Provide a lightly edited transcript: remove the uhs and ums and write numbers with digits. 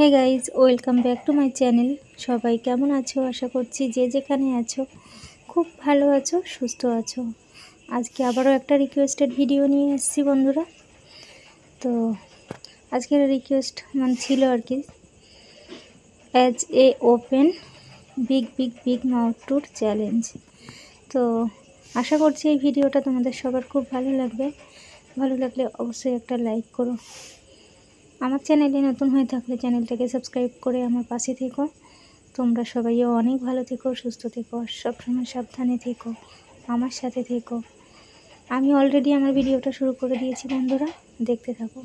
Hey guys, welcome back to my channel. সবাই কেমন আছো? আশা করছি যে যেখানে আছো খুব ভালো আছো, সুস্থ আছো। আজকে আবারও একটা রিকোয়েস্টেড ভিডিও নিয়ে এসেছি বন্ধুরা। তো আজকের রিকোয়েস্ট ছিল আর কি, as a open big big big mouth tour challenge. তো আশা করছি এই ভিডিওটা তোমাদের সবার খুব ভালো লাগবে। ভালো লাগলে অবশ্যই একটা লাইক করো। আমার চ্যানেলে নতুন হয়ে থাকলে চ্যানেলটাকে সাবস্ক্রাইব করে আমার পাশে থেকো। তোমরা সবাইও অনেক ভালো থেকো, সুস্থ থেকো, সবসময় সাবধানে থেকো, আমার সাথে থেকো। আমি অলরেডি আমার ভিডিওটা শুরু করে দিয়েছি বন্ধুরা, দেখতে থাকো।